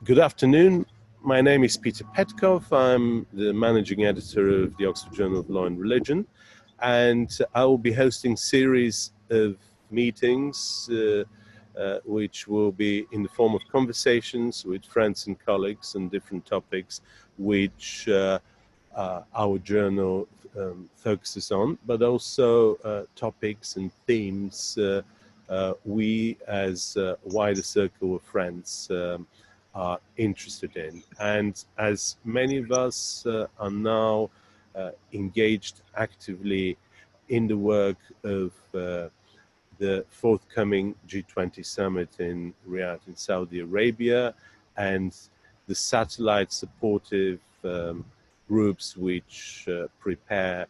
Good afternoon. My name is Peter Petkoff. I'm the managing editor of the Oxford Journal of Law and Religion, and I will be hosting a series of meetings which will be in the form of conversations with friends and colleagues on different topics which our journal focuses on, but also topics and themes we as a wider circle of friends are interested in. And as many of us are now engaged actively in the work of the forthcoming G20 summit in Riyadh in Saudi Arabia, and the satellite supportive groups which prepare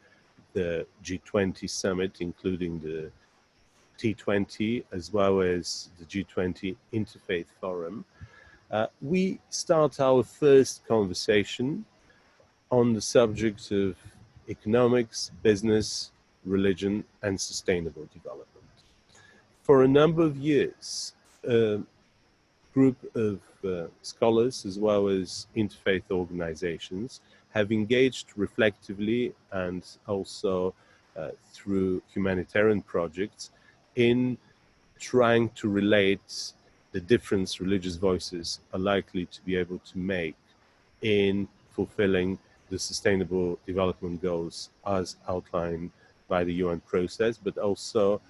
the G20 summit, including the T20 as well as the G20 Interfaith Forum, we start our first conversation on the subject of economics, business, religion, and sustainable development. For a number of years, a group of scholars as well as interfaith organizations have engaged reflectively and also through humanitarian projects in trying to relate the difference religious voices are likely to be able to make in fulfilling the sustainable development goals as outlined by the UN process, but also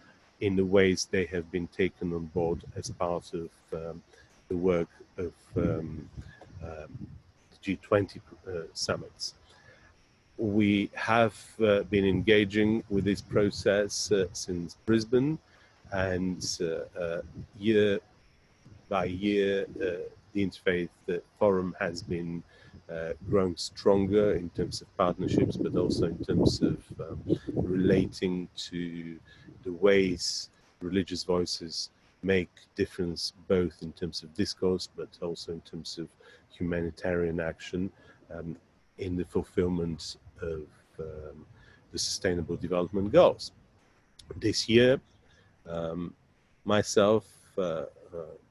in the ways they have been taken on board as part of the work of G20 summits. We have been engaging with this process since Brisbane, and year by year, the Interfaith Forum has been growing stronger in terms of partnerships, but also in terms of relating to the ways religious voices make difference, both in terms of discourse, but also in terms of humanitarian action in the fulfillment of the Sustainable Development Goals. This year, myself,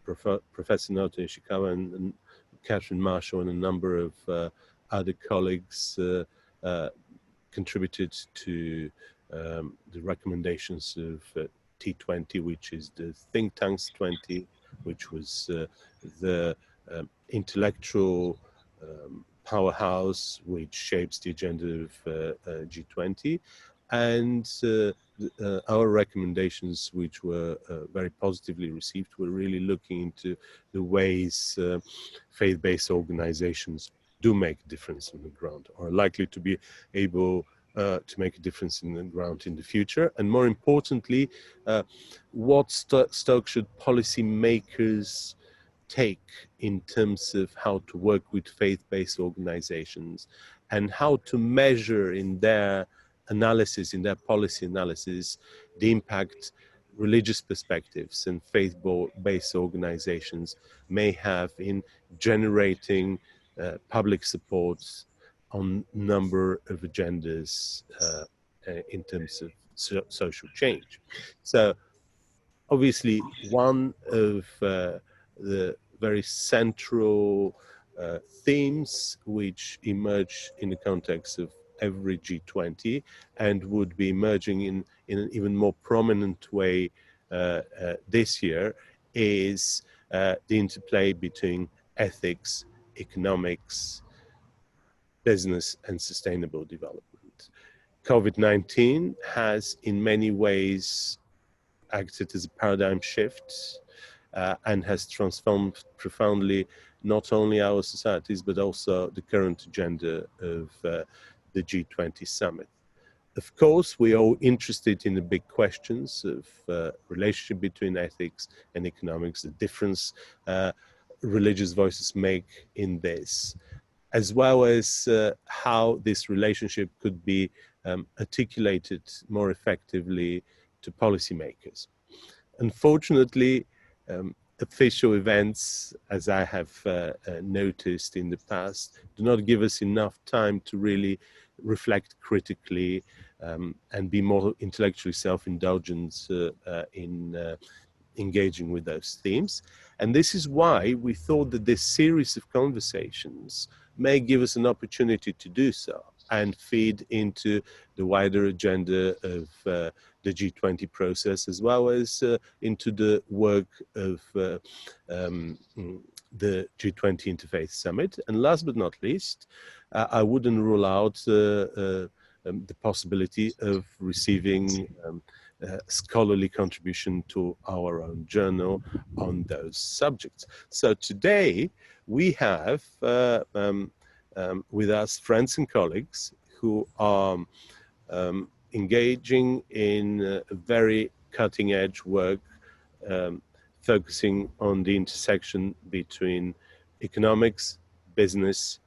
Professor Naoto, Yoshikawa, and Catherine Marshall, and a number of other colleagues contributed to the recommendations of T20, which is the Think Tanks 20, which was the intellectual powerhouse which shapes the agenda of G20, and our recommendations, which were very positively received, were really looking into the ways faith-based organizations do make a difference on the ground, or are likely to be able to make a difference in the ground in the future. And more importantly, what stock should policymakers take in terms of how to work with faith-based organizations, and how to measure in their analysis, in their policy analysis, the impact religious perspectives and faith-based organizations may have in generating public support on a number of agendas in terms of social change. So obviously one of the very central themes which emerge in the context of every G20 and would be emerging in an even more prominent way this year is the interplay between ethics, economics, business, and sustainable development. COVID-19 has in many ways acted as a paradigm shift and has transformed profoundly not only our societies, but also the current agenda of the G20 summit. Of course, we are all interested in the big questions of relationship between ethics and economics, the difference religious voices make in this, as well as how this relationship could be articulated more effectively to policymakers. Unfortunately, official events, as I have noticed in the past, do not give us enough time to really reflect critically and be more intellectually self-indulgent in engaging with those themes. And this is why we thought that this series of conversations may give us an opportunity to do so and feed into the wider agenda of the G20 process, as well as into the work of the G20 Interfaith Summit. And last but not least, I wouldn't rule out the possibility of receiving scholarly contribution to our own journal on those subjects. So today we have with us friends and colleagues who are engaging in very cutting-edge work, focusing on the intersection between economics, business,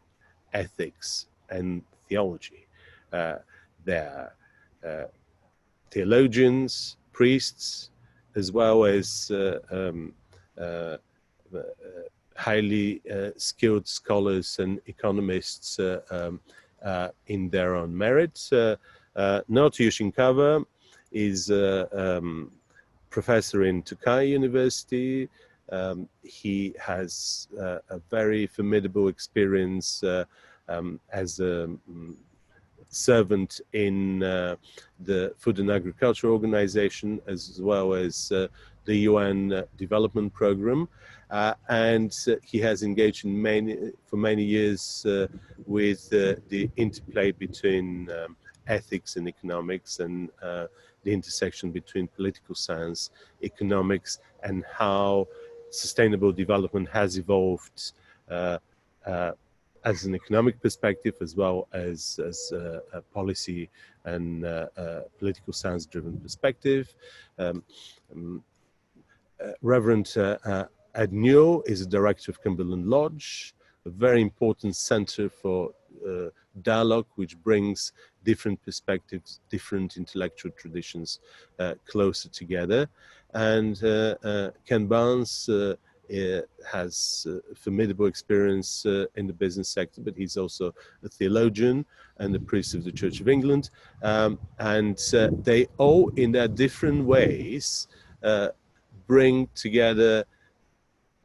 ethics, and theology. They're theologians, priests, as well as highly skilled scholars and economists in their own merit. Naoto Yoshikawa is a professor in Tokai University. He has a very formidable experience as a servant in the Food and Agriculture Organization, as well as the UN Development Program. And he has engaged for many years with the interplay between ethics and economics, and the intersection between political science, economics, and how sustainable development has evolved as an economic perspective, as well as a policy and political science-driven perspective. Reverend Newell is a director of Cumberland Lodge, a very important center for dialogue, which brings different perspectives, different intellectual traditions closer together. And Ken Barnes has formidable experience in the business sector, but he's also a theologian and a priest of the Church of England. And they all, in their different ways, bring together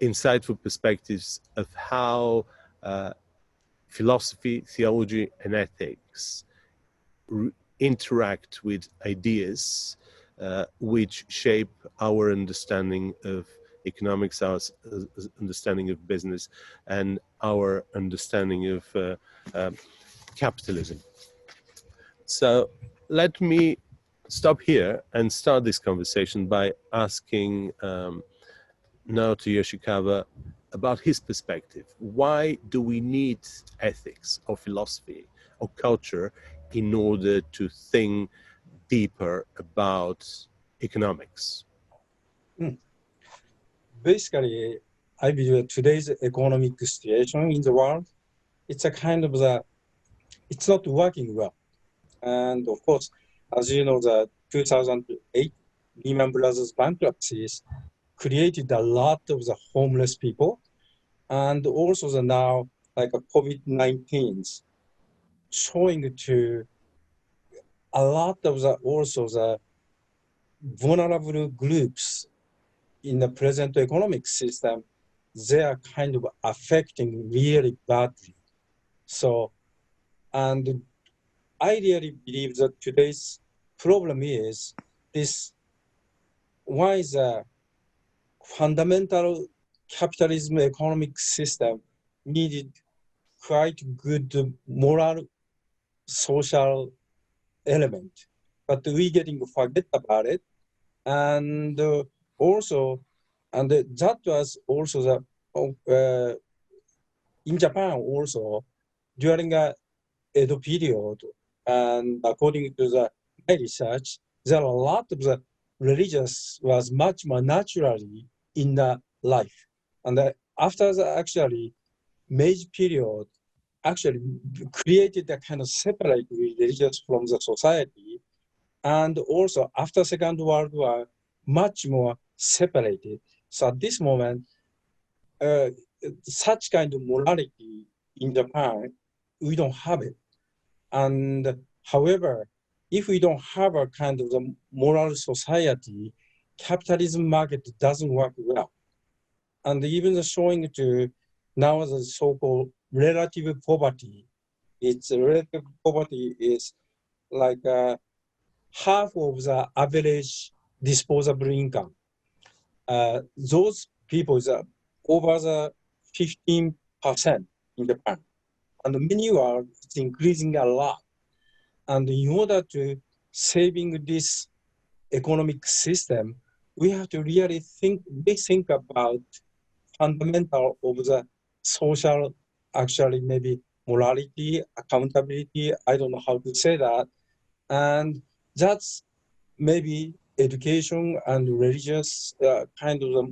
insightful perspectives of how philosophy, theology, and ethics interact with ideas which shape our understanding of economics, our understanding of business, and our understanding of capitalism. So let me stop here and start this conversation by asking Naoto Yoshikawa about his perspective. Why do we need ethics or philosophy or culture in order to think deeper about economics? Basically, I believe today's economic situation in the world, it's a kind of it's not working well. And of course, as you know, the 2008 Lehman Brothers bankruptcies created a lot of the homeless people, and also the now like a COVID-19 showing to a lot of the also the vulnerable groups in the present economic system. They are kind of affecting really badly. So, and I really believe that today's problem is this: why is a fundamental capitalism economic system needed quite good moral, social element, but we getting forget about it. And also, and that was also the in Japan also during a Edo period, and according to my research, there are a lot of the religious was much more naturally in the life. And after the actually Meiji period, actually created a kind of separate religious from the society. And also after Second World War, much more separated. So at this moment, such kind of morality in Japan, we don't have it. And however, if we don't have a kind of the moral society, capitalism market doesn't work well. And even showing to now the so-called relative poverty, its relative poverty is like half of the average disposable income. Those people are over the 15% in Japan. And meanwhile, it's increasing a lot. And in order to saving this economic system, we have to really rethink about fundamental of the social, actually maybe morality, accountability, I don't know how to say that. And that's maybe education and religious kind of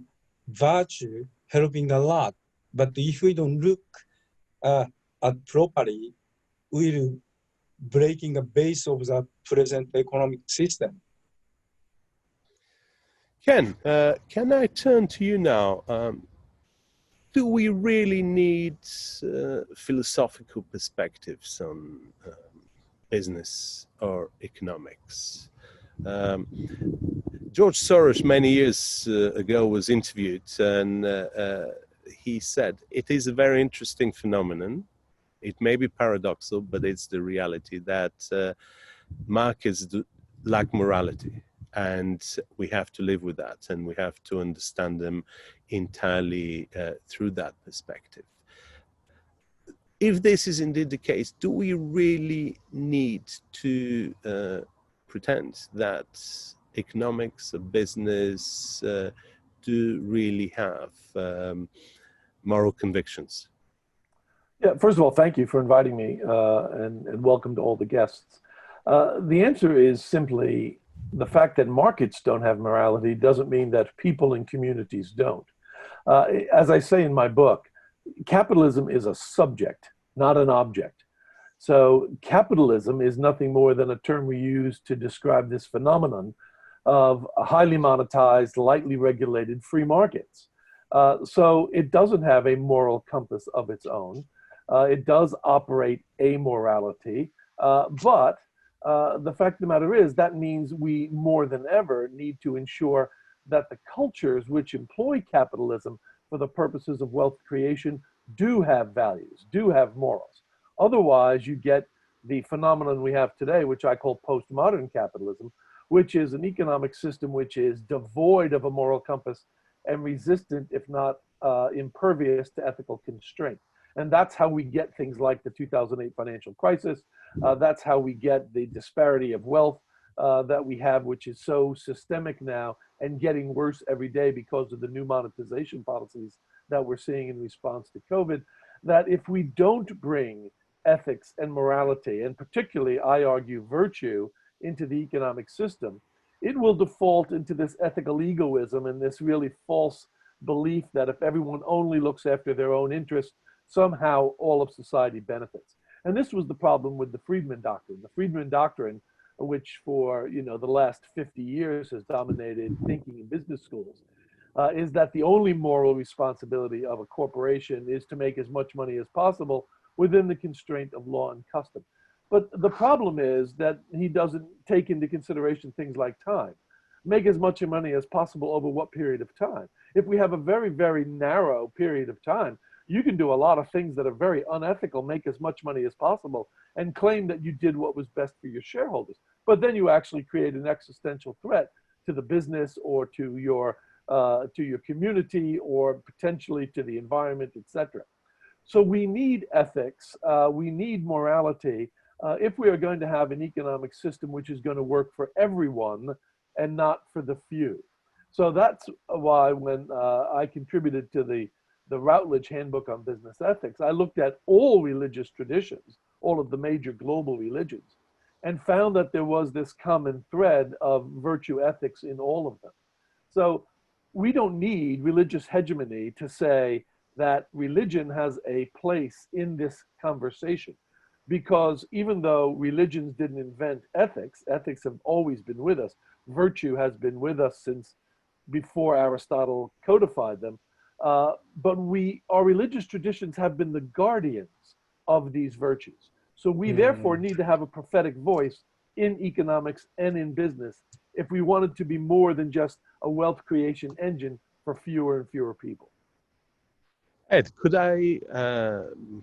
virtue helping a lot. But if we don't look at properly, we're breaking the base of the present economic system. Ken, can I turn to you now? Do we really need philosophical perspectives on business or economics? George Soros many years ago was interviewed, and he said, it is a very interesting phenomenon. It may be paradoxical, but it's the reality that markets lack morality. And we have to live with that, and we have to understand them entirely through that perspective. If this is indeed the case, do we really need to pretend that economics or business do really have moral convictions? Yeah, first of all, thank you for inviting me, and welcome to all the guests. The answer is simply the fact that markets don't have morality doesn't mean that people and communities don't. As I say in my book, capitalism is a subject, not an object. So capitalism is nothing more than a term we use to describe this phenomenon of highly monetized, lightly regulated free markets. So it doesn't have a moral compass of its own. It does operate amorality, but the fact of the matter is that means we more than ever need to ensure that the cultures which employ capitalism for the purposes of wealth creation do have values, do have morals. Otherwise, you get the phenomenon we have today, which I call postmodern capitalism, which is an economic system which is devoid of a moral compass and resistant, if not impervious to ethical constraint. And that's how we get things like the 2008 financial crisis. That's how we get the disparity of wealth that we have, which is so systemic now and getting worse every day because of the new monetization policies that we're seeing in response to COVID. That if we don't bring ethics and morality, and particularly, I argue, virtue, into the economic system, it will default into this ethical egoism and this really false belief that if everyone only looks after their own interests, somehow all of society benefits. And this was the problem with the Friedman Doctrine. The Friedman Doctrine, which for the last 50 years has dominated thinking in business schools, is that the only moral responsibility of a corporation is to make as much money as possible within the constraint of law and custom. But the problem is that he doesn't take into consideration things like time. Make as much money as possible over what period of time? If we have a very, very narrow period of time, you can do a lot of things that are very unethical, make as much money as possible, and claim that you did what was best for your shareholders. But then you actually create an existential threat to the business or to your community or potentially to the environment, etc. So we need ethics, we need morality if we are going to have an economic system which is going to work for everyone and not for the few. So that's why when I contributed to the Routledge Handbook on Business Ethics, I looked at all religious traditions, all of the major global religions, and found that there was this common thread of virtue ethics in all of them. So we don't need religious hegemony to say that religion has a place in this conversation, because even though religions didn't invent ethics, ethics have always been with us. Virtue has been with us since before Aristotle codified them. But our religious traditions have been the guardians of these virtues. So we therefore need to have a prophetic voice in economics and in business if we wanted to be more than just a wealth creation engine for fewer and fewer people. Ed, could I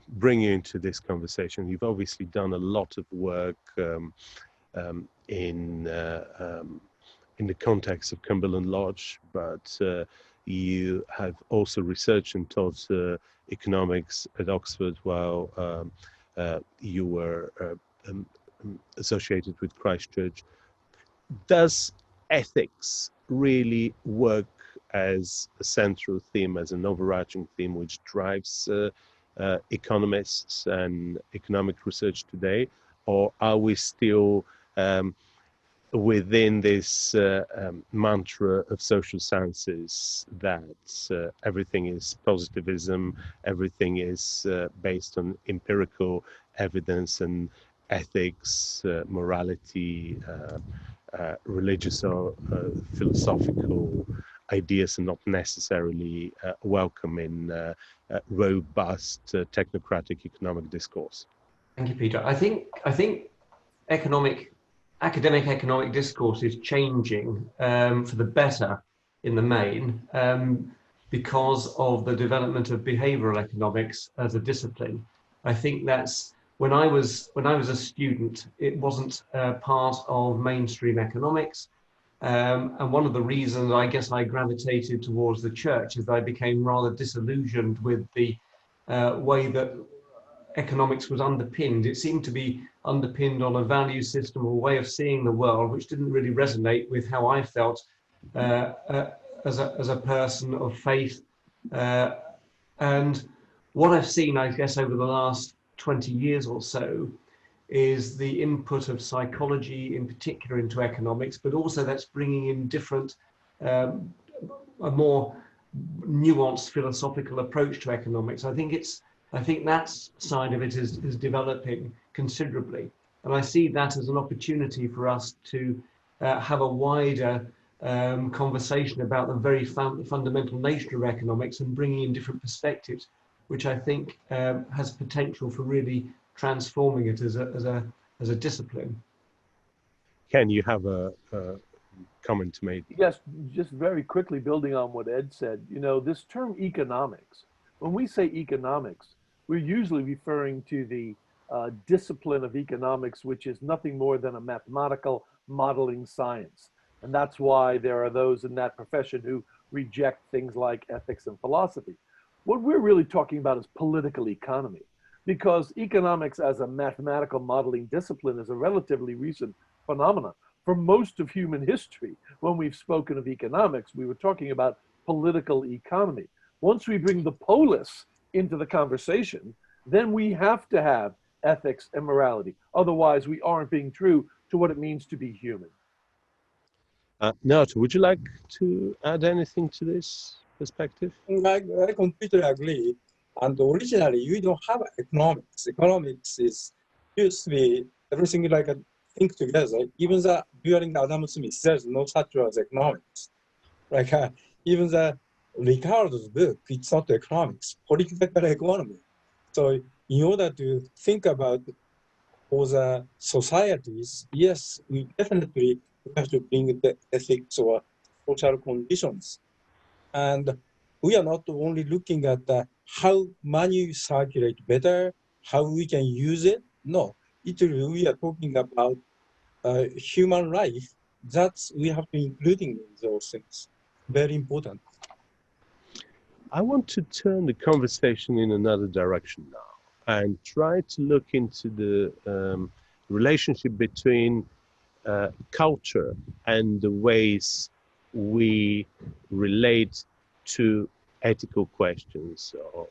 bring you into this conversation? You've obviously done a lot of work in the context of Cumberland Lodge, but you have also researched and taught economics at Oxford while you were associated with Christ Church. Does ethics really work as a central theme, as an overarching theme which drives economists and economic research today? Or are we still within this mantra of social sciences that everything is positivism, everything is based on empirical evidence, and ethics, morality, religious or philosophical ideas are not necessarily welcome in robust technocratic economic discourse? Thank you, Peter. I think academic economic discourse is changing for the better in the main because of the development of behavioral economics as a discipline. I think that's when I was a student, it wasn't part of mainstream economics. And one of the reasons I guess I gravitated towards the church is that I became rather disillusioned with the way that economics was underpinned. It seemed to be underpinned on a value system or way of seeing the world, which didn't really resonate with how I felt as a person of faith. And what I've seen, I guess, over the last 20 years or so is the input of psychology in particular into economics, but also that's bringing in different, a more nuanced philosophical approach to economics. I think that side of it is developing considerably. And I see that as an opportunity for us to have a wider conversation about the very fundamental nature of economics and bringing in different perspectives, which I think has potential for really transforming it as a discipline. Ken, you have a comment to make? Yes, just very quickly building on what Ed said, this term economics, when we say economics, we're usually referring to the discipline of economics, which is nothing more than a mathematical modeling science. And that's why there are those in that profession who reject things like ethics and philosophy. What we're really talking about is political economy, because economics as a mathematical modeling discipline is a relatively recent phenomenon. For most of human history, when we've spoken of economics, we were talking about political economy. Once we bring the polis into the conversation, then we have to have ethics and morality. Otherwise, we aren't being true to what it means to be human. Naoto, would you like to add anything to this perspective? I completely agree. And originally, we don't have economics. Economics used to be everything like a think together. Even during Adam Smith, there's no such as economics. Like even Ricardo's book, it's not economics, political economy. So in order to think about all the societies, yes, we definitely have to bring the ethics or social conditions. And we are not only looking at how money circulate better, how we can use it. No, we are talking about human life. That's we have to including those things. Very important. I want to turn the conversation in another direction now and try to look into the relationship between culture and the ways we relate to ethical questions or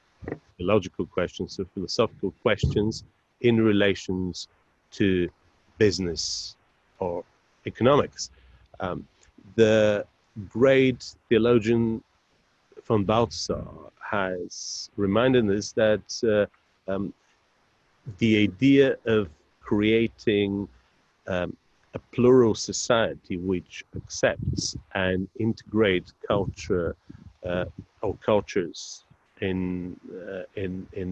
theological questions or philosophical questions in relations to business or economics. The great theologian von Balthasar has reminded us that the idea of creating a plural society which accepts and integrates culture or cultures in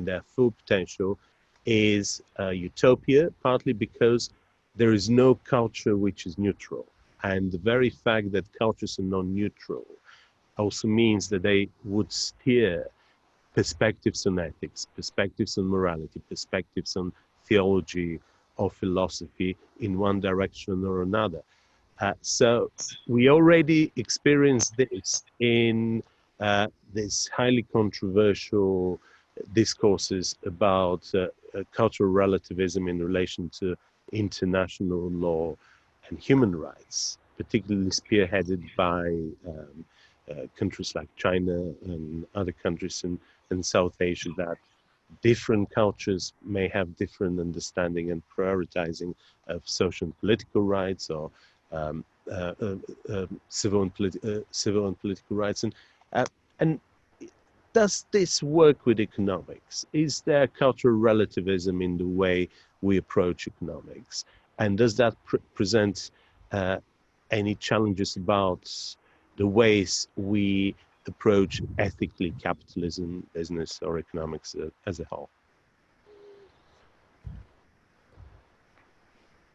their full potential is a utopia, partly because there is no culture which is neutral. And the very fact that cultures are non-neutral also means that they would steer perspectives on ethics, perspectives on morality, perspectives on theology or philosophy in one direction or another. So we already experienced this in this highly controversial discourses about cultural relativism in relation to international law and human rights, particularly spearheaded by countries like China and other countries in South Asia, that different cultures may have different understanding and prioritizing of social and political rights, or civil and political rights. And does this work with economics? Is there cultural relativism in the way we approach economics? And does that present any challenges about the ways we approach ethically capitalism, business, or economics as a whole?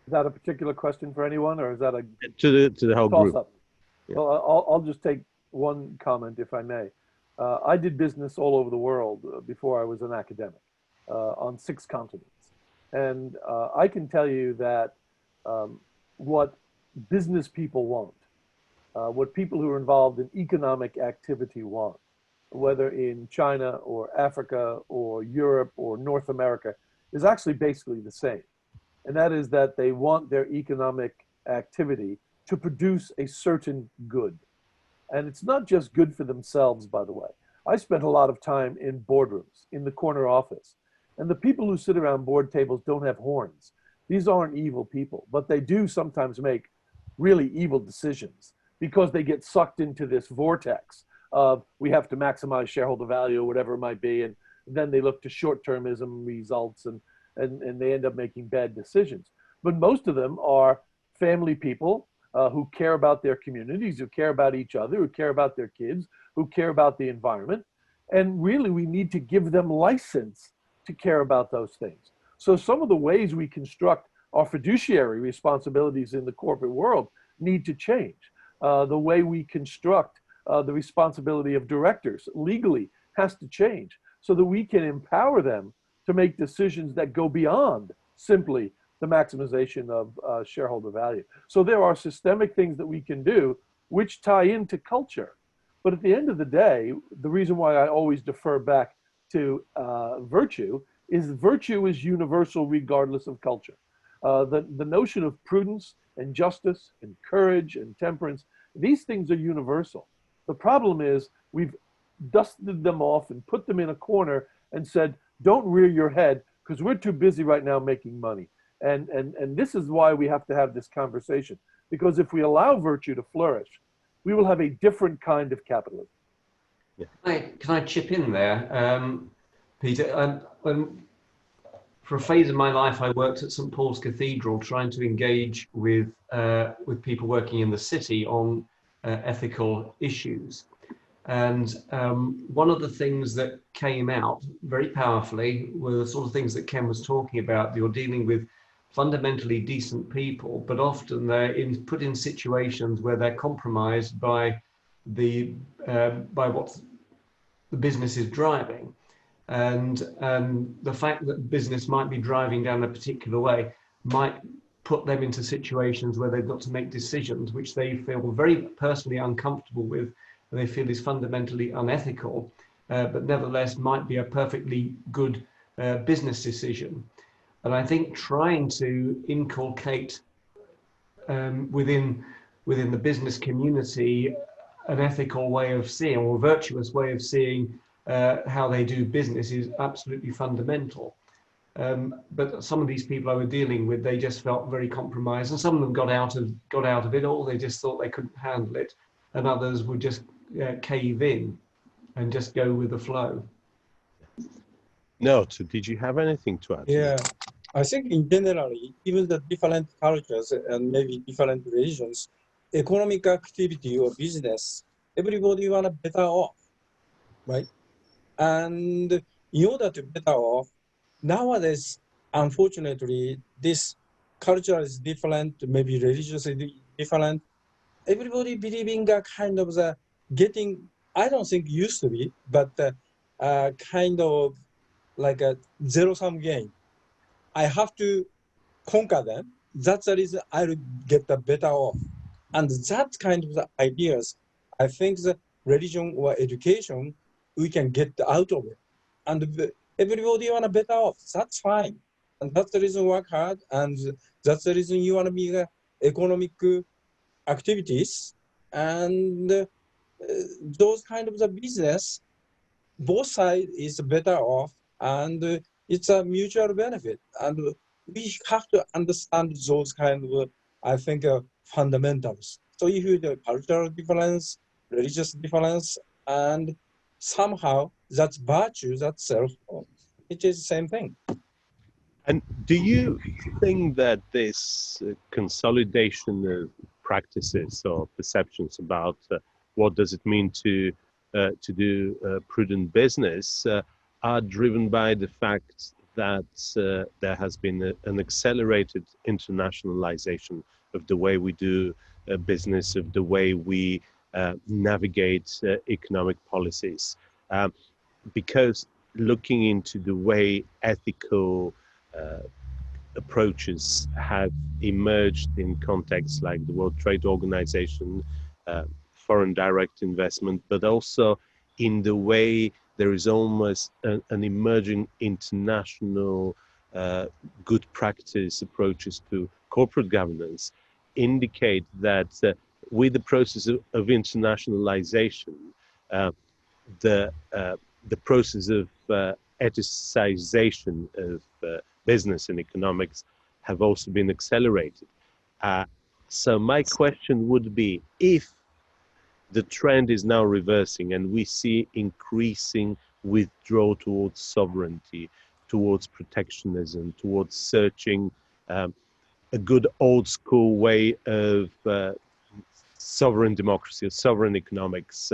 Is that a particular question for anyone, or is that a to the whole group? Up? Yeah. Well, I'll just take one comment, if I may. I did business all over the world before I was an academic, on 6 continents. And I can tell you that what business people want, what people who are involved in economic activity want, whether in China or Africa or Europe or North America, is actually basically the same. And that is that they want their economic activity to produce a certain good. And it's not just good for themselves, by the way. I spent a lot of time in boardrooms, in the corner office. And the people who sit around board tables don't have horns. These aren't evil people, but they do sometimes make really evil decisions because they get sucked into this vortex of we have to maximize shareholder value or whatever it might be. And then they look to short-termism results and they end up making bad decisions. But most of them are family people who care about their communities, who care about each other, who care about their kids, who care about the environment. And really, we need to give them license to care about those things. So some of the ways we construct our fiduciary responsibilities in the corporate world need to change. The way we construct the responsibility of directors legally has to change so that we can empower them to make decisions that go beyond simply the maximization of shareholder value. So there are systemic things that we can do which tie into culture. But at the end of the day, the reason why I always defer back to virtue is universal regardless of culture. The notion of prudence and justice and courage and temperance, these things are universal. The problem is we've dusted them off and put them in a corner and said, don't rear your head because we're too busy right now making money. And this is why we have to have this conversation, because if we allow virtue to flourish, we will have a different kind of capitalism. Yeah. Can I chip in there, Peter? For a phase of my life, I worked at St. Paul's Cathedral trying to engage with people working in the city on ethical issues. And one of the things that came out very powerfully were the sort of things that Ken was talking about. You're dealing with fundamentally decent people, but often they're put in situations where they're compromised by what the business is driving. And the fact that business might be driving down a particular way might put them into situations where they've got to make decisions which they feel very personally uncomfortable with, and they feel is fundamentally unethical, but nevertheless might be a perfectly good business decision. And I think trying to inculcate within the business community an ethical way of seeing, or a virtuous way of seeing how they do business, is absolutely fundamental. But some of these people I were dealing with, they just felt very compromised, and some of them got out of it, or they just thought they couldn't handle it, and others would just cave in and just go with the flow. Naoto, did you have anything to add? Yeah, I think in general, even the different cultures and maybe different religions, economic activity or business, everybody want to better off, right? And in order to better off, nowadays, unfortunately, this culture is different, maybe religious is different, everybody believing a kind of the getting, I don't think used to be, but kind of like a zero-sum game. I have to conquer them. That's the reason I will get the better off. And that kind of the ideas, I think the religion or education, we can get out of it. And everybody want to better off. That's fine. And that's the reason work hard. And that's the reason you want to be economic activities. And those kind of the business, both sides is better off. And it's a mutual benefit. And we have to understand those kind of, I think, fundamentals. So if you have cultural difference, religious difference, and somehow that's virtue, that's self, it is the same thing. And do you think that this consolidation of practices or perceptions about what does it mean to do prudent business are driven by the fact that there has been an accelerated internationalization of the way we do business, of the way we navigate economic policies? Because looking into the way ethical approaches have emerged in contexts like the World Trade Organization, foreign direct investment, but also in the way there is almost an emerging international good practice approaches to corporate governance, indicate that with the process of internationalization, the process of ethicization of business and economics have also been accelerated. So my question would be, if the trend is now reversing and we see increasing withdrawal towards sovereignty, towards protectionism, towards searching a good old school way of sovereign democracy or sovereign economics,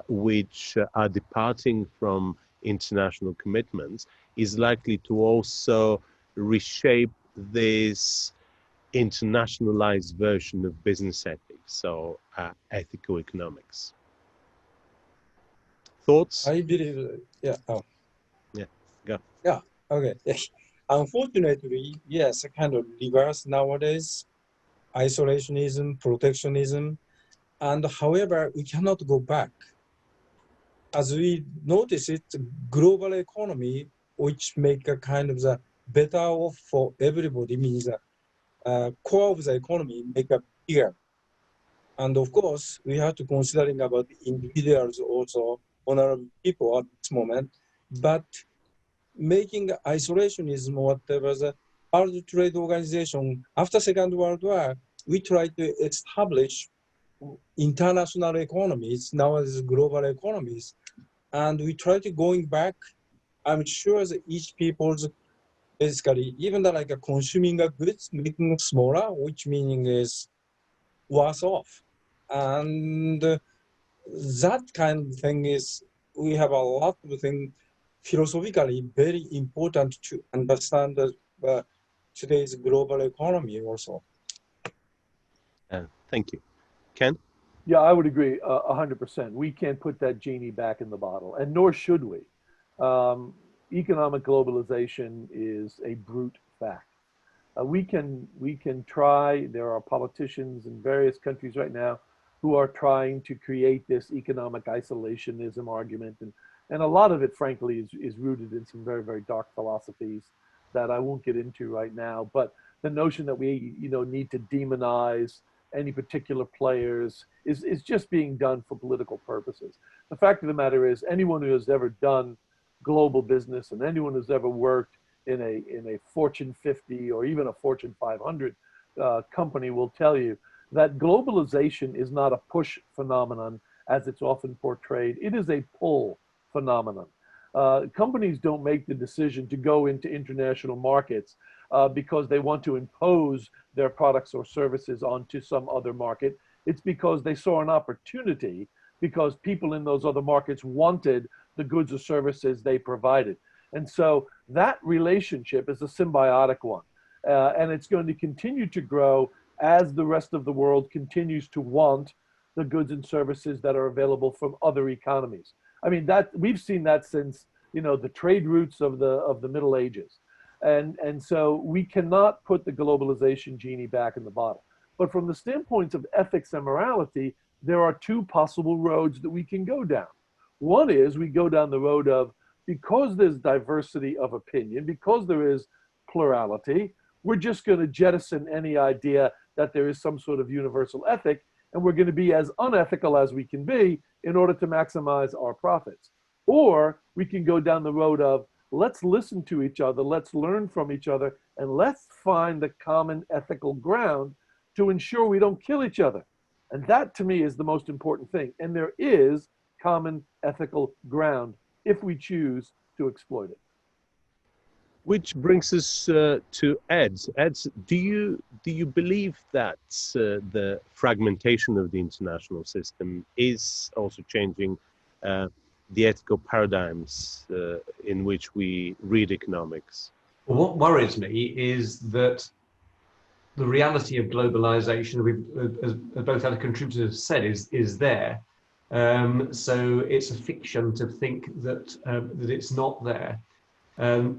which are departing from international commitments, is likely to also reshape this internationalized version of business ethics, so ethical economics. Thoughts? I believe, yeah. Oh. Yeah, go. Yeah, okay. Unfortunately, yes, a kind of reverse nowadays, isolationism, protectionism, and however, we cannot go back. As we notice it, global economy, which make a kind of the better off for everybody, means core of the economy make a bigger. And of course, we have to considering about individuals also, honorable people at this moment, but making isolationism, whatever the World Trade Organization, after Second World War, we try to establish international economies, now as global economies, and we try to going back. I'm sure that each people's basically, even like a consuming a goods, making smaller, which meaning is worse off. And that kind of thing is, we have a lot of things philosophically very important to understand today's global economy also. Thank you. Ken? Yeah, I would agree 100%. We can't put that genie back in the bottle, and nor should we. Economic globalization is a brute fact. We can try, there are politicians in various countries right now who are trying to create this economic isolationism argument, and a lot of it, frankly, is rooted in some very, very dark philosophies that I won't get into right now. But the notion that we, need to demonize any particular players is just being done for political purposes. The fact of the matter is, anyone who has ever done global business and anyone who's ever worked in a Fortune 50 or even a Fortune 500 company will tell you that globalization is not a push phenomenon as it's often portrayed. It is a pull phenomenon. Companies don't make the decision to go into international markets because they want to impose their products or services onto some other market. It's because they saw an opportunity, because people in those other markets wanted the goods or services they provided. And so that relationship is a symbiotic one. And it's going to continue to grow as the rest of the world continues to want the goods and services that are available from other economies. I mean, that we've seen that since, you know, the trade routes of the Middle Ages. And so we cannot put the globalization genie back in the bottle. But from the standpoint of ethics and morality, there are two possible roads that we can go down. One is we go down the road of, because there's diversity of opinion, because there is plurality, we're just going to jettison any idea that there is some sort of universal ethic, and we're going to be as unethical as we can be in order to maximize our profits. Or we can go down the road of, let's listen to each other, let's learn from each other, and let's find the common ethical ground to ensure we don't kill each other. And that, to me, is the most important thing. And there is common ethical ground if we choose to exploit it. Which brings us to Ed. Ed, do you believe that the fragmentation of the international system is also changing the ethical paradigms in which we read economics? Well, what worries me is that the reality of globalization, as both other contributors said, is there. So it's a fiction to think that that it's not there. And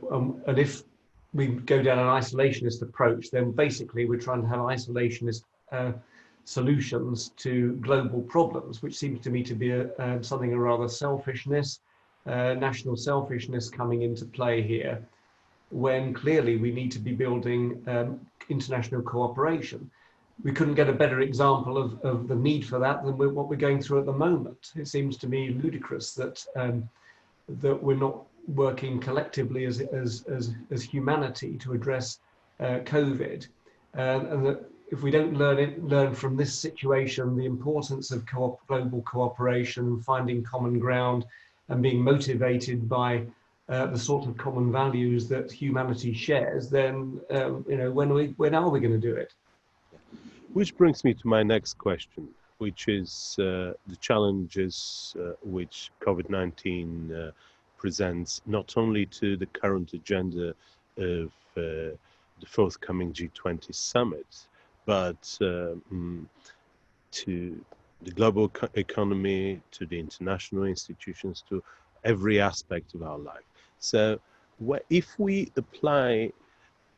if we go down an isolationist approach, then basically we're trying to have isolationist solutions to global problems, which seems to me to be something of rather selfishness, national selfishness coming into play here, when clearly we need to be building international cooperation. We couldn't get a better example of the need for that than what we're going through at the moment. It seems to me ludicrous that that we're not working collectively as humanity to address COVID, and that if we don't learn from this situation the importance of global cooperation, finding common ground, and being motivated by the sort of common values that humanity shares, then you know, when are we going to do it? Which brings me to my next question, which is the challenges which COVID-19 presents not only to the current agenda of the forthcoming G20 summit, but to the global economy, to the international institutions, to every aspect of our life. So if we apply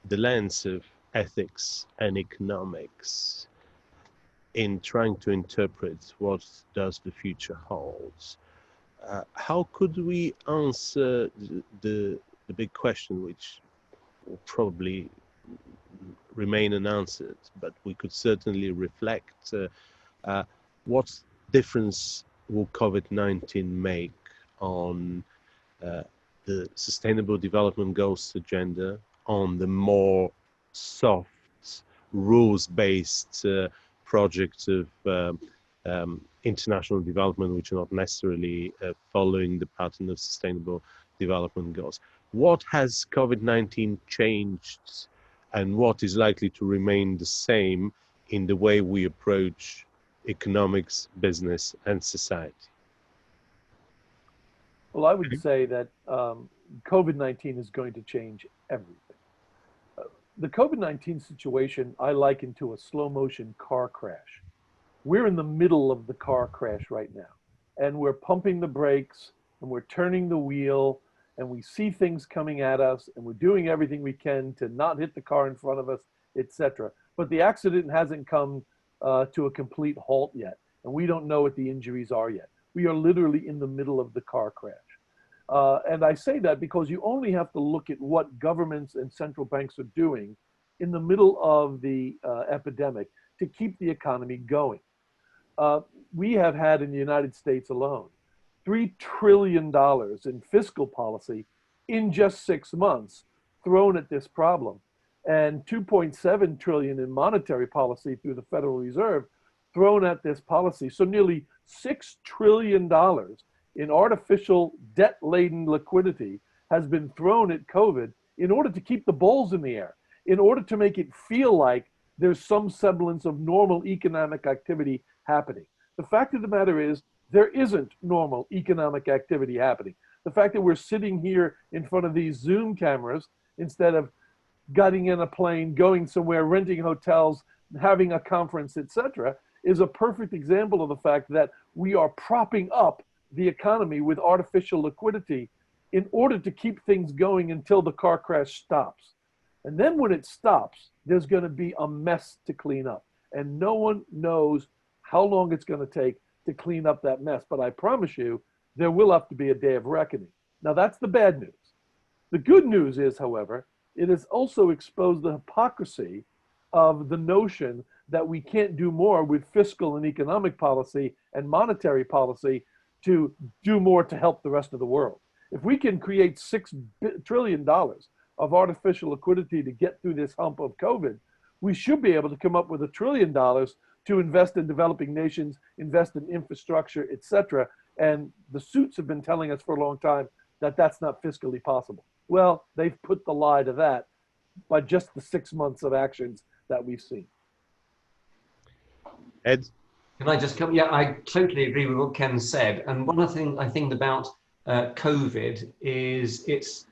the lens of ethics and economics in trying to interpret what does the future holds, how could we answer the big question, which will probably remain unanswered, but we could certainly reflect what difference will COVID-19 make on the Sustainable Development Goals agenda, on the more soft, rules-based projects of international development, which are not necessarily following the pattern of Sustainable Development Goals. What has COVID-19 changed, and what is likely to remain the same in the way we approach economics, business, and society? Well, I would say that COVID-19 is going to change everything. The COVID-19 situation I liken to a slow motion car crash. We're in the middle of the car crash right now, and we're pumping the brakes and we're turning the wheel, and we see things coming at us, and we're doing everything we can to not hit the car in front of us, etc. But the accident hasn't come to a complete halt yet, and we don't know what the injuries are yet. We are literally in the middle of the car crash. And I say that because you only have to look at what governments and central banks are doing in the middle of the epidemic to keep the economy going. We have had in the United States alone $3 trillion in fiscal policy in just 6 months thrown at this problem, and $2.7 trillion in monetary policy through the Federal Reserve thrown at this policy. So nearly $6 trillion in artificial debt-laden liquidity has been thrown at COVID in order to keep the balls in the air, in order to make it feel like there's some semblance of normal economic activity happening. The fact of the matter is, there isn't normal economic activity happening. The fact that we're sitting here in front of these Zoom cameras instead of getting in a plane, going somewhere, renting hotels, having a conference, etc., is a perfect example of the fact that we are propping up the economy with artificial liquidity in order to keep things going until the car crash stops. And then when it stops, there's going to be a mess to clean up. And no one knows how long it's going to take to clean up that mess. But I promise you, there will have to be a day of reckoning. Now, that's the bad news. The good news is, however, it has also exposed the hypocrisy of the notion that we can't do more with fiscal and economic policy and monetary policy to do more to help the rest of the world. If we can create $6 trillion of artificial liquidity to get through this hump of COVID, we should be able to come up with $1 trillion to invest in developing nations, invest in infrastructure, etc. And the suits have been telling us for a long time that that's not fiscally possible. Well, they've put the lie to that by just the 6 months of actions that we've seen. Ed? Can I just come? Yeah, I totally agree with what Ken said. And one of the things I think about COVID is it's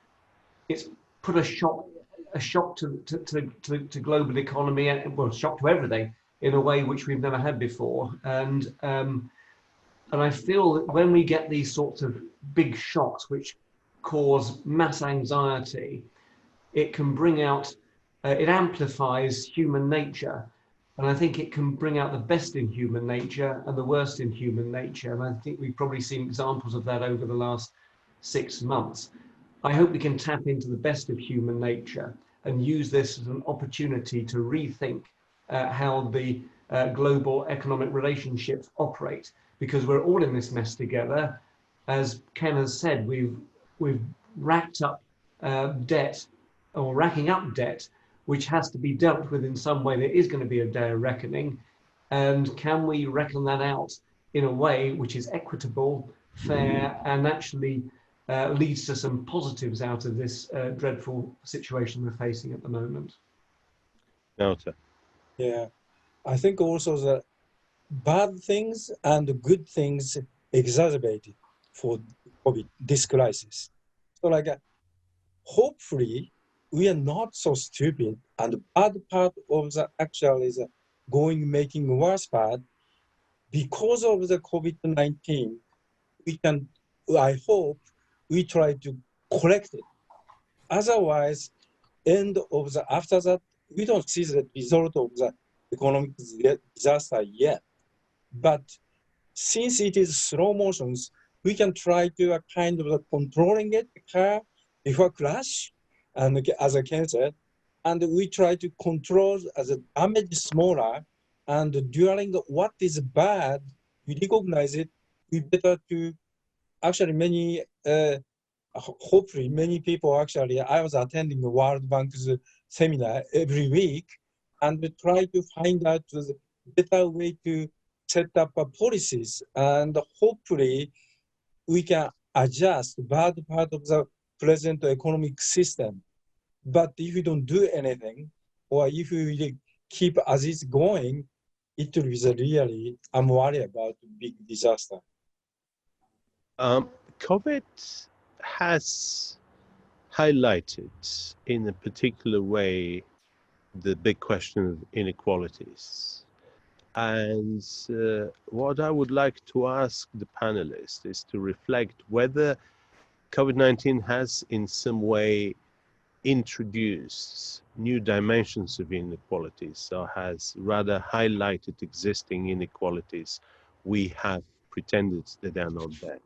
put a shock to global economy, and well, shock to everything in a way which we've never had before. And I feel that when we get these sorts of big shocks which cause mass anxiety, it can bring out, it amplifies human nature. And I think it can bring out the best in human nature and the worst in human nature. And I think we've probably seen examples of that over the last 6 months. I hope we can tap into the best of human nature and use this as an opportunity to rethink how the global economic relationships operate, because we're all in this mess together. As Ken has said, we've racked up debt, or racking up debt, which has to be dealt with in some way. There is going to be a day of reckoning. And can we reckon that out in a way which is equitable, fair, and actually leads to some positives out of this dreadful situation we're facing at the moment? Naoto. Yeah, I think also the bad things and good things exacerbated for COVID, this crisis. So like, hopefully we are not so stupid, and the bad part of the actual is making worse part because of the COVID-19. We can, I hope, we try to correct it. Otherwise, after that, we don't see the result of the economic disaster yet. But since it is slow motions, we can try to kind of controlling it before crash, and as Ken said, and we try to control as a damage smaller, and during what is bad, we recognize it. We better to actually hopefully many people actually, I was attending the World Bank's seminar every week, and we try to find out the better way to set up policies, and hopefully we can adjust the bad part of the present economic system. But if we don't do anything, or if we keep as it's going, it will be really, I'm worried about big disaster. COVID has highlighted in a particular way the big question of inequalities. And what I would like to ask the panelists is to reflect whether COVID-19 has in some way introduced new dimensions of inequalities, or has rather highlighted existing inequalities we have pretended that they are not there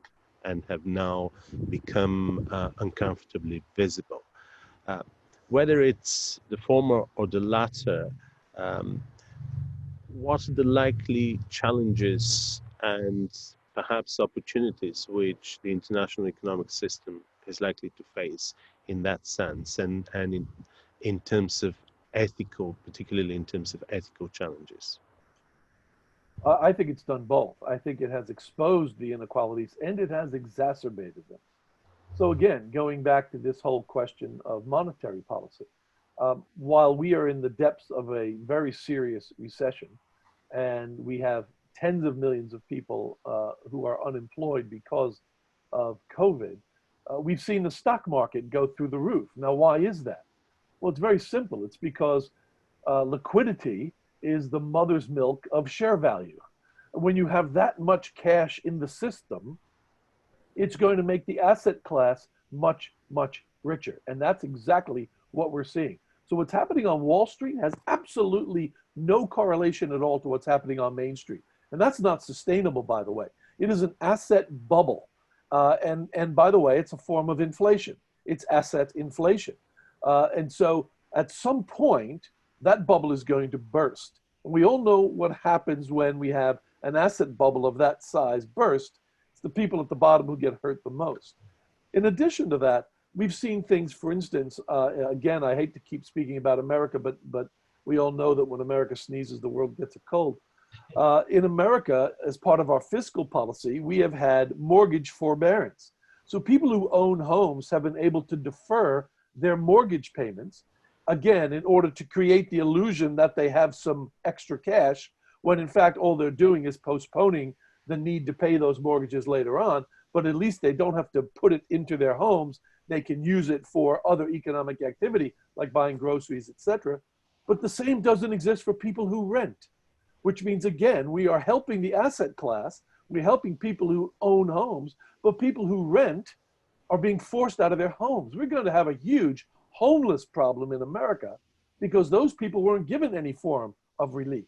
and have now become uncomfortably visible. Whether it's the former or the latter, what are the likely challenges and perhaps opportunities which the international economic system is likely to face in that sense, and in terms of ethical, particularly in terms of ethical challenges? I think it's done both. I think it has exposed the inequalities and it has exacerbated them. So again, going back to this whole question of monetary policy, while we are in the depths of a very serious recession, and we have tens of millions of people who are unemployed because of COVID, we've seen the stock market go through the roof. Now, why is that? Well, it's very simple. It's because liquidity is the mother's milk of share value. When you have that much cash in the system, it's going to make the asset class much, much richer. And that's exactly what we're seeing. So what's happening on Wall Street has absolutely no correlation at all to what's happening on Main Street. And that's not sustainable, by the way. It is an asset bubble. And by the way, it's a form of inflation. It's asset inflation. And so at some point, that bubble is going to burst. And we all know what happens when we have an asset bubble of that size burst. It's the people at the bottom who get hurt the most. In addition to that, we've seen things, for instance, again, I hate to keep speaking about America, but we all know that when America sneezes, the world gets a cold. In America, as part of our fiscal policy, we have had mortgage forbearance. So people who own homes have been able to defer their mortgage payments, again, in order to create the illusion that they have some extra cash, when in fact all they're doing is postponing the need to pay those mortgages later on, but at least they don't have to put it into their homes. They can use it for other economic activity, like buying groceries, etc. But the same doesn't exist for people who rent, which means, again, we are helping the asset class, we're helping people who own homes, but people who rent are being forced out of their homes. We're going to have a huge homeless problem in America because those people weren't given any form of relief.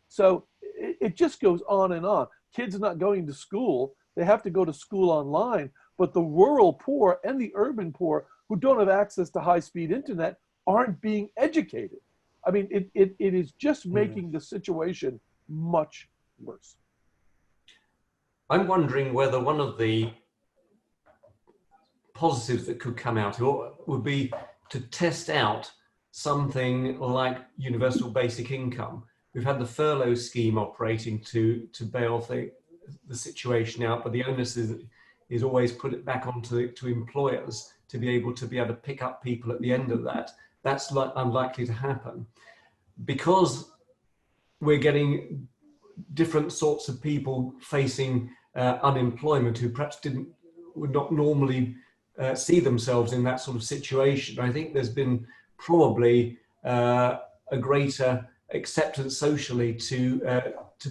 So it just goes on and on. Kids not going to school, they have to go to school online, but the rural poor and the urban poor who don't have access to high-speed internet aren't being educated. I mean, it is just making the situation much worse. I'm wondering whether one of the positives that could come out would be to test out something like universal basic income. We've had the furlough scheme operating to bail the situation out, but the onus is always put it back onto to employers to be able to pick up people at the end of that. That's unlikely to happen because we're getting different sorts of people facing unemployment who perhaps would not normally see themselves in that sort of situation. I think there's been probably a greater acceptance socially to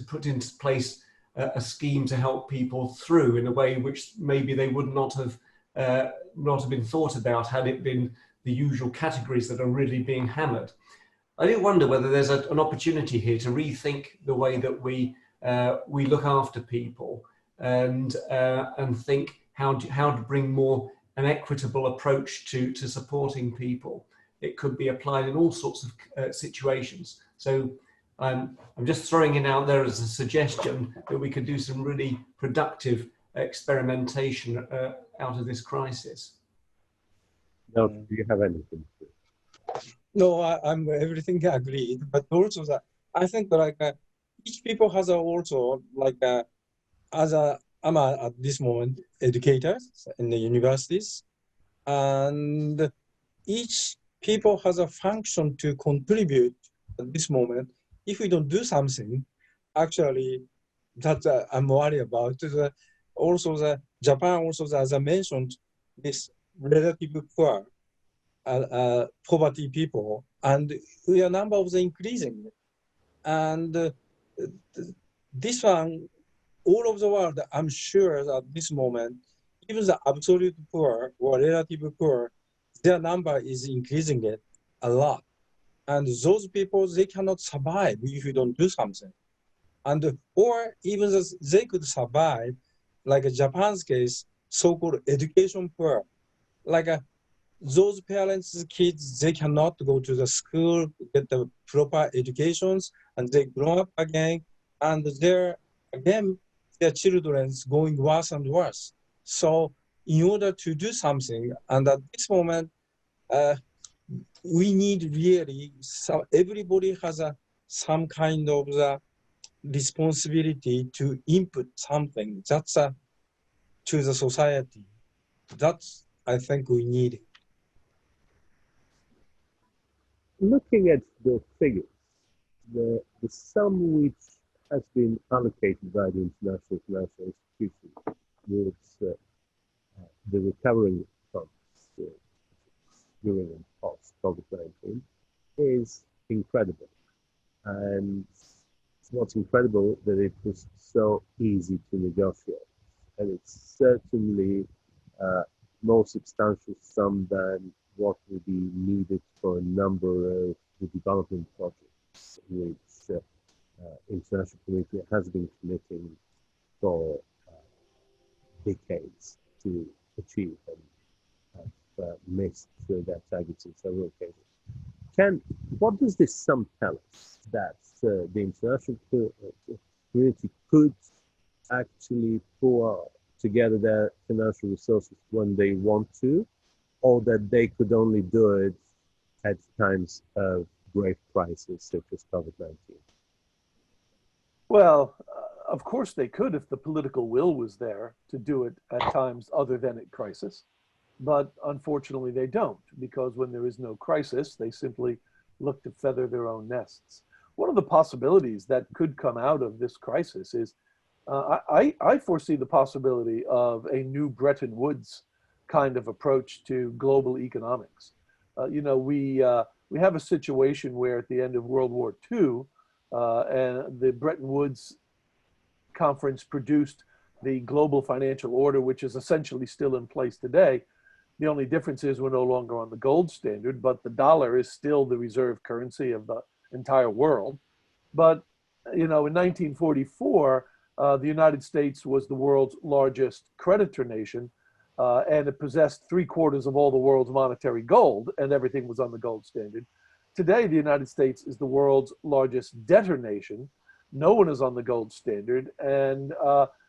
put into place a scheme to help people through in a way which maybe they would not have been thought about had it been the usual categories that are really being hammered. I do wonder whether there's an opportunity here to rethink the way that we look after people and think how to bring more an equitable approach to supporting people. It could be applied in all sorts of situations. So I'm just throwing it out there as a suggestion that we could do some really productive experimentation out of this crisis. Now, do you have anything? No, I'm everything agreed, but also that I think that each people has also I'm at this moment educators in the universities, and each people has a function to contribute at this moment. If we don't do something, actually, that I'm worried about. Also, the Japan also, as I mentioned, this relative poor, poverty people, and we are number of the increasing, and this one, all over the world, I'm sure that at this moment, even the absolute poor or relative poor, their number is increasing it a lot. And those people, they cannot survive if you don't do something. And or even they could survive, like Japan's case, so-called education poor. Like those parents' kids, they cannot go to the school, get the proper educations, and they grow up again, and their children's going worse and worse. So in order to do something, and at this moment, we need really, everybody has some kind of the responsibility to input something that's to the society. That's, I think, we need. Looking at the figures, the sum which has been allocated by the international financial institutions towards the recovering funds during and post COVID-19 is incredible. And what's incredible that it was so easy to negotiate, and it's certainly more substantial sum than what would be needed for a number of the development projects which international community has been committing for decades to achieve, and have missed their targets on several occasions. Ken, what does this sum tell us? That the international community could actually pull together their financial resources when they want to, or that they could only do it at times of great crisis such as COVID-19? Well, of course they could if the political will was there to do it at times other than at crisis. But unfortunately, they don't, because when there is no crisis, they simply look to feather their own nests. One of the possibilities that could come out of this crisis is I foresee the possibility of a new Bretton Woods kind of approach to global economics. We have a situation where at the end of World War II, and the Bretton Woods conference produced the global financial order, which is essentially still in place today. The only difference is we're no longer on the gold standard, but the dollar is still the reserve currency of the entire world. But, in 1944, the United States was the world's largest creditor nation, and it possessed 3/4 of all the world's monetary gold, and everything was on the gold standard. Today, the United States is the world's largest debtor nation. No one is on the gold standard. And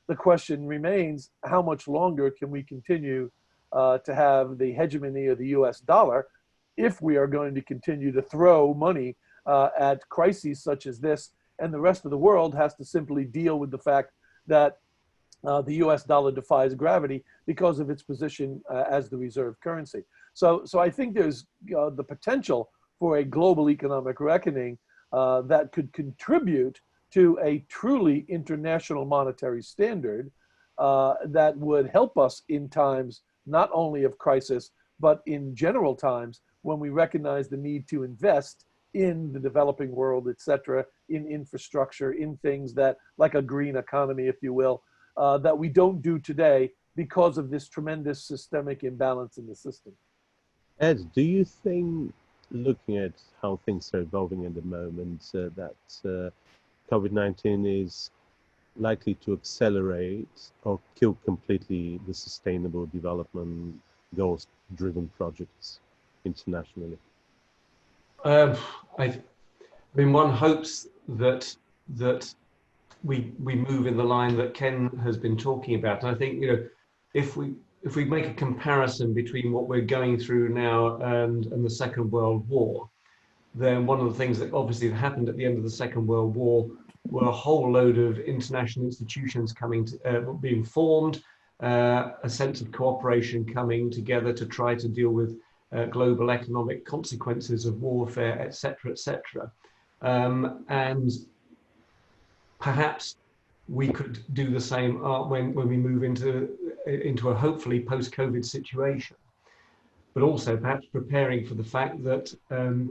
the question remains, how much longer can we continue to have the hegemony of the US dollar if we are going to continue to throw money at crises such as this, and the rest of the world has to simply deal with the fact that the US dollar defies gravity because of its position as the reserve currency. So I think there's the potential for a global economic reckoning that could contribute to a truly international monetary standard that would help us in times not only of crisis, but in general times when we recognize the need to invest in the developing world, et cetera, in infrastructure, in things that, like a green economy, if you will, that we don't do today because of this tremendous systemic imbalance in the system. Ed, do you think, looking at how things are evolving at the moment, that COVID-19 is likely to accelerate or kill completely the sustainable development goals-driven projects internationally? One hopes that we move in the line that Ken has been talking about. And I think, if we make a comparison between what we're going through now and the Second World War, then one of the things that obviously happened at the end of the Second World War were a whole load of international institutions being formed, a sense of cooperation coming together to try to deal with global economic consequences of warfare, et cetera, and perhaps we could do the same when we move into a hopefully post-COVID situation. But also perhaps preparing for the fact that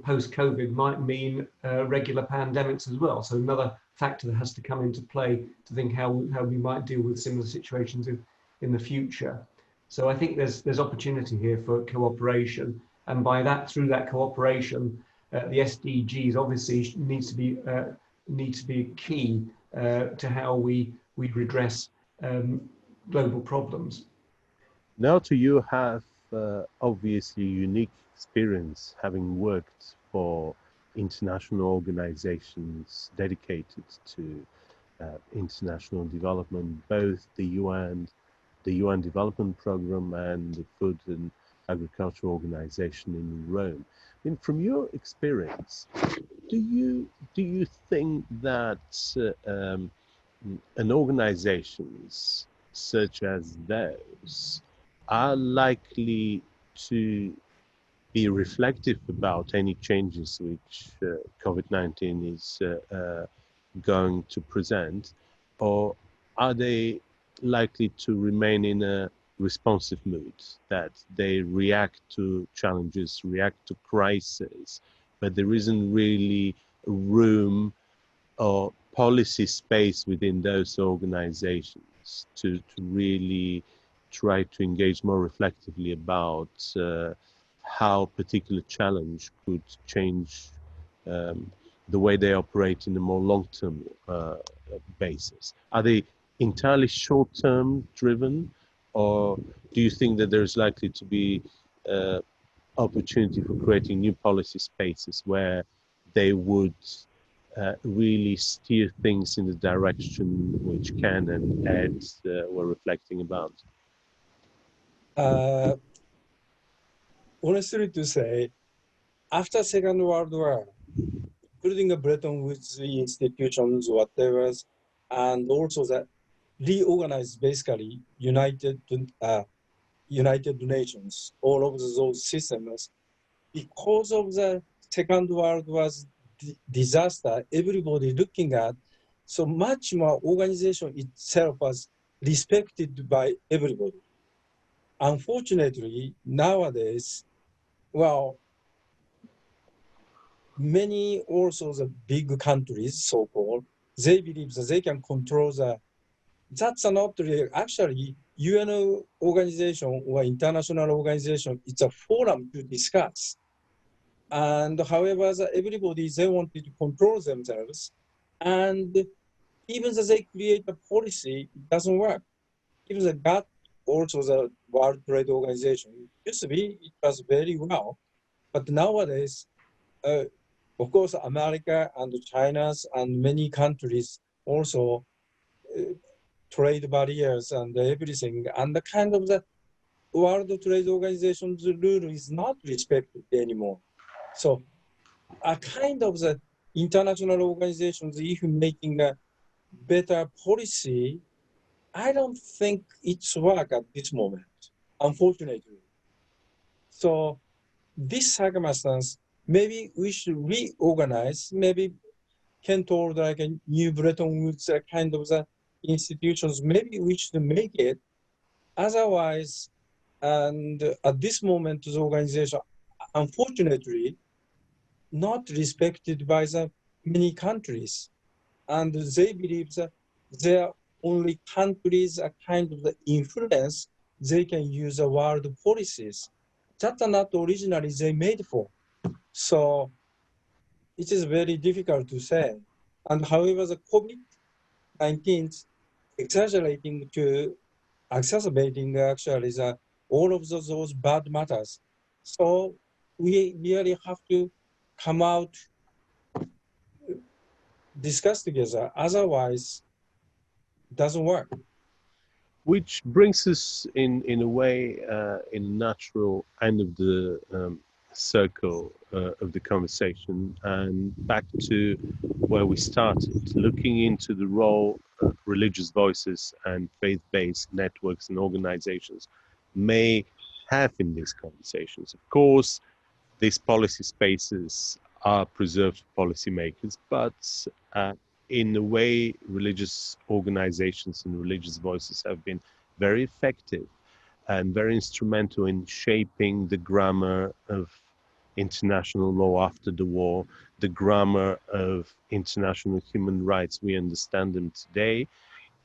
post-COVID might mean regular pandemics as well. So another factor that has to come into play to think how we might deal with similar situations in the future. So I think there's opportunity here for cooperation, and through that cooperation, the SDGs obviously need to be key to how we redress global problems. Naoto, you have obviously unique experience having worked for international organizations dedicated to international development, both the UN Development Program and the Food and Agriculture Organization in Rome. I mean, from your experience, do you think that an organizations such as those are likely to be reflective about any changes which COVID-19 is going to present, or are they likely to remain in a responsive mood, that they react to challenges, react to crises, but there isn't really room or policy space within those organizations to really try to engage more reflectively about how a particular challenge could change the way they operate in a more long-term basis? Are they entirely short-term driven, or do you think that there's likely to be opportunity for creating new policy spaces where they would really steer things in the direction which Ken and Ed were reflecting about? Honestly to say, after Second World War, including the Bretton Woods institutions, whatever, and also the reorganized basically United Nations, all of those systems, because of the Second World War's disaster, everybody looking at so much more organization itself was respected by everybody. Unfortunately, nowadays, well, many also the big countries, so-called, they believe that they can control that's not really, actually, UN organization or international organization, it's a forum to discuss. And however, everybody, they wanted to control themselves. And even though they create a policy, it doesn't work. Even the GATT, also the World Trade Organization, used to be, it was very well. But nowadays, of course, America and China's and many countries also trade barriers and everything. And the kind of the World Trade Organization's rule is not respected anymore. So a kind of the international organizations, if making a better policy, I don't think it's work at this moment, unfortunately. So this circumstance, maybe we should reorganize, maybe Ken told like a new Bretton Woods kind of the institutions, maybe we should make it. Otherwise, and at this moment, the organization, unfortunately, not respected by the many countries. And they believe that their only countries are kind of the influence, they can use the world policies that are not originally they made for. So it is very difficult to say. And however, the COVID-19 exaggerating to exacerbating actually all of those bad matters. So we really have to come out, discuss together. Otherwise, it doesn't work. Which brings us in a way, in a natural end of the circle of the conversation and back to where we started, looking into the role religious voices and faith-based networks and organizations may have in these conversations. Of course, these policy spaces are preserved for policymakers, but in a way, religious organizations and religious voices have been very effective and very instrumental in shaping the grammar of international law after the war, the grammar of international human rights. We understand them today.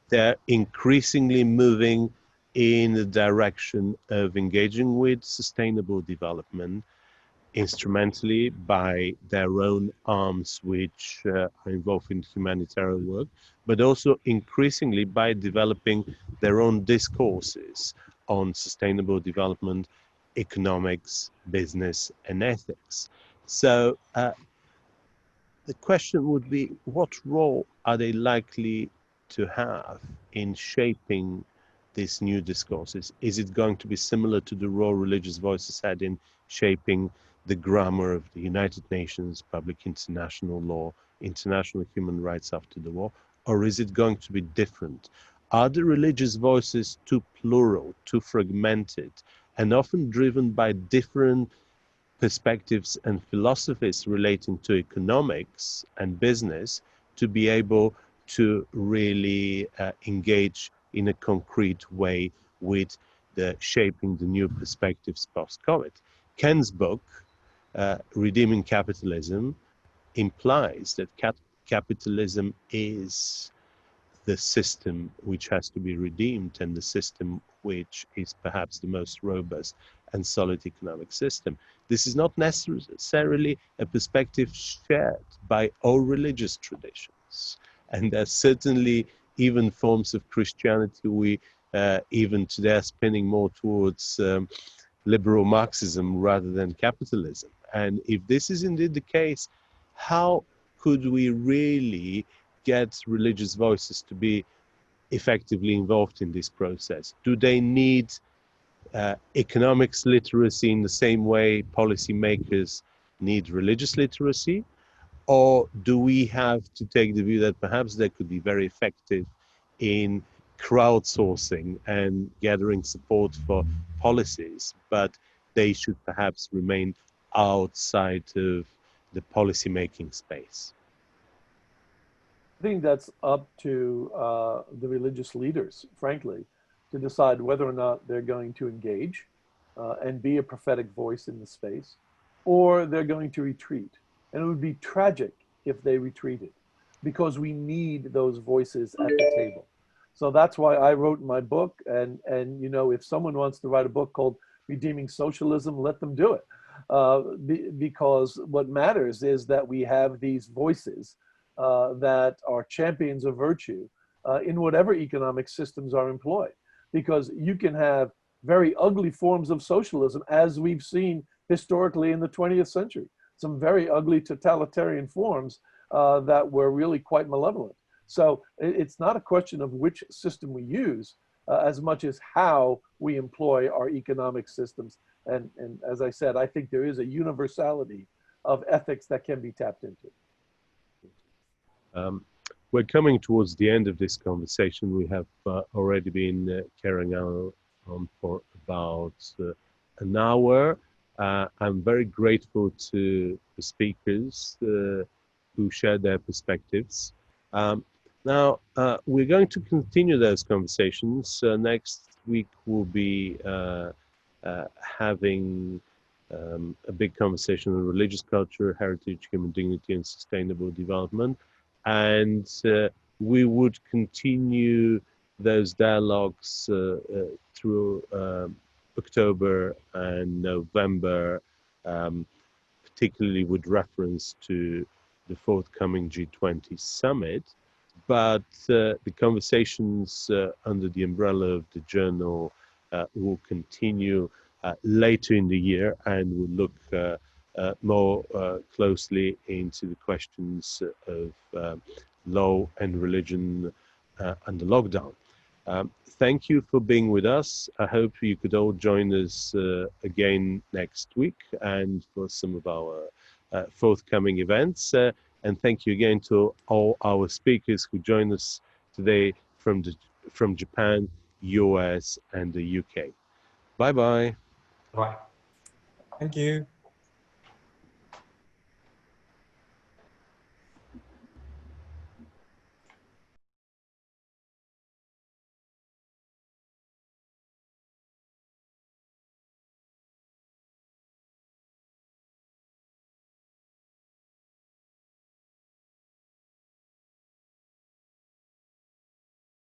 They're increasingly moving in the direction of engaging with sustainable development, instrumentally by their own arms which are involved in humanitarian work, but also increasingly by developing their own discourses on sustainable development, economics, business, and ethics. So the question would be, what role are they likely to have in shaping these new discourses? Is it going to be similar to the role religious voices had in shaping the grammar of the United Nations, public international law, international human rights after the war, or is it going to be different? Are the religious voices too plural, too fragmented, and often driven by different perspectives and philosophies relating to economics and business to be able to really engage in a concrete way with the shaping the new perspectives post-COVID? Ken's book, Redeeming Capitalism, implies that capitalism is the system which has to be redeemed and the system which is perhaps the most robust and solid economic system. This is not necessarily a perspective shared by all religious traditions. And there's certainly even forms of Christianity we even today are spinning more towards liberal Marxism rather than capitalism. And if this is indeed the case, how could we really get religious voices to be effectively involved in this process? Do they need economics literacy in the same way policymakers need religious literacy? Or do we have to take the view that perhaps they could be very effective in crowdsourcing and gathering support for policies, but they should perhaps remain outside of the policy-making space? I think that's up to the religious leaders, frankly, to decide whether or not they're going to engage and be a prophetic voice in the space, or they're going to retreat. And it would be tragic if they retreated, because we need those voices at the table. So that's why I wrote my book. And you know, if someone wants to write a book called Redeeming Socialism, let them do it. Because what matters is that we have these voices that are champions of virtue in whatever economic systems are employed. Because you can have very ugly forms of socialism, as we've seen historically in the 20th century. Some very ugly totalitarian forms that were really quite malevolent. So it's not a question of which system we use as much as how we employ our economic systems. And as I said, I think there is a universality of ethics that can be tapped into. We're coming towards the end of this conversation. We have already been carrying on for about an hour. I'm very grateful to the speakers who shared their perspectives. Now, we're going to continue those conversations. Next week, we'll be having a big conversation on religious culture, heritage, human dignity, and sustainable development. And we would continue those dialogues through October and November, particularly with reference to the forthcoming G20 summit. But the conversations under the umbrella of the journal will continue later in the year, and will look more closely into the questions of law and religion under lockdown. Thank you for being with us. I hope you could all join us again next week and for some of our forthcoming events. And thank you again to all our speakers who joined us today from Japan, US, and the UK. Bye-bye. Bye. Thank you.